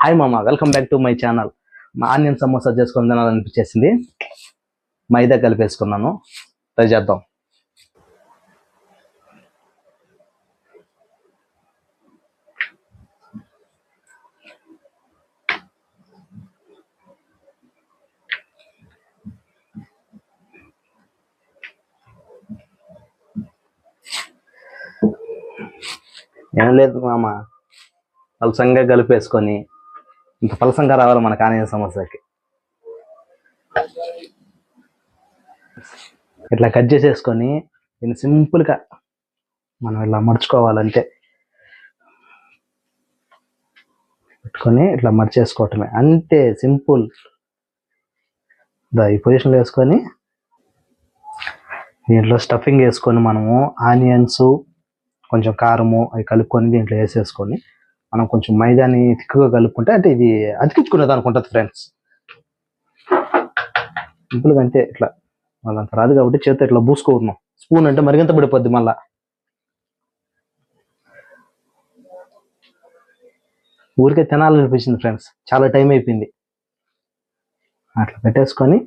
Hi మామ, welcome back to my channel. మా onion samosa చేసుకొని తినాలనిపించేసింది. మైదా కలిపేసుకున్నాను. ట్రై చేద్దాం. ఏం లేదు మామ, పలసంగా కలిపేసుకొని ఇంత పలసంగా రావాలి మనకు ఆనియన్ సమోసాకి. ఇట్లా కట్ చేసేసుకొని దీన్ని సింపుల్గా మనం ఇలా మడుచుకోవాలంటే పెట్టుకొని ఇట్లా మడిచేసుకోవటమే, అంతే సింపుల్. ఈ పొజిషన్లో వేసుకొని దీంట్లో స్టఫింగ్ వేసుకొని మనము ఆనియన్స్ కొంచెం కారము అవి కలుపుకొని దీంట్లో వేసేసుకొని మనం కొంచెం మైదాని తిక్కుగా కలుపుకుంటే, అంటే ఇది అతికించుకునేది అనుకుంటుంది ఫ్రెండ్స్. సింపుల్గా అంతే. ఇట్లా వాళ్ళంత రాదు కాబట్టి చేతితో ఇట్లా పూసుకోతున్నాం. స్పూన్ అంటే మరింత పడిపోద్ది మళ్ళా. ఊరికే తినాలనిపించింది ఫ్రెండ్స్, చాలా టైం అయిపోయింది. అట్లా పెట్టేసుకొని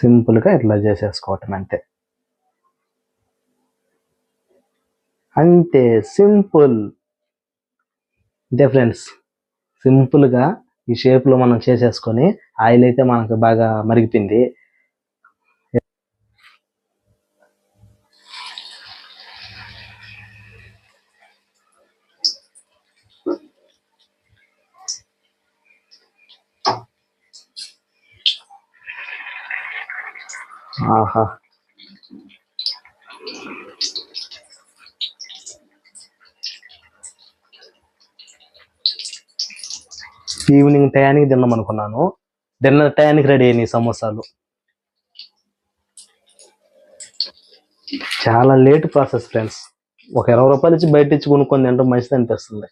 సింపుల్గా ఇట్లా చేసేసుకోవటం అంతే. అంతే సింపుల్. అంతే ఫ్రెండ్స్, సింపుల్గా ఈ షేప్లో మనం చేసేసుకొని, ఆయిల్ అయితే మనకు బాగా మరిగిపోయింది. ఆహా, ఈవినింగ్ టయానికి తిన్నాం అనుకున్నాను, డిన్నర్ టయానికి రెడీ అయినాయి సమోసాలు. చాలా లేట్ ప్రాసెస్ ఫ్రెండ్స్. ఒక 20 రూపాయలు ఇచ్చి బయట ఇచ్చి కొనుక్కొని తింటే మంచిది అనిపిస్తుంది.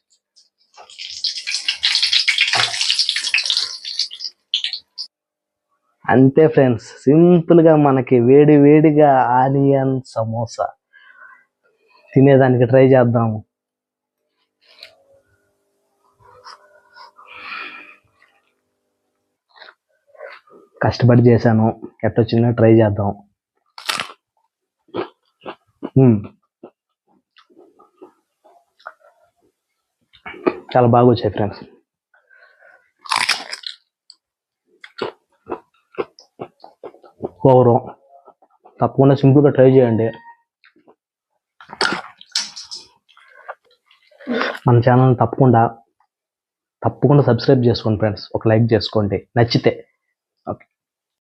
అంతే ఫ్రెండ్స్, సింపుల్గా మనకి వేడి వేడిగా ఆనియన్ సమోసా తినేదానికి ట్రై చేద్దాము. కష్టపడి చేశాను, ఎట్టొచ్చిందో ట్రై చేద్దాం. చాలా బాగా వచ్చాయి ఫ్రెండ్స్. ఓవరం తప్పకుండా సింపుల్గా ట్రై చేయండి. మన ఛానల్ తప్పకుండా సబ్స్క్రైబ్ చేసుకోండి ఫ్రెండ్స్. ఒక లైక్ చేసుకోండి నచ్చితే. ఓకే.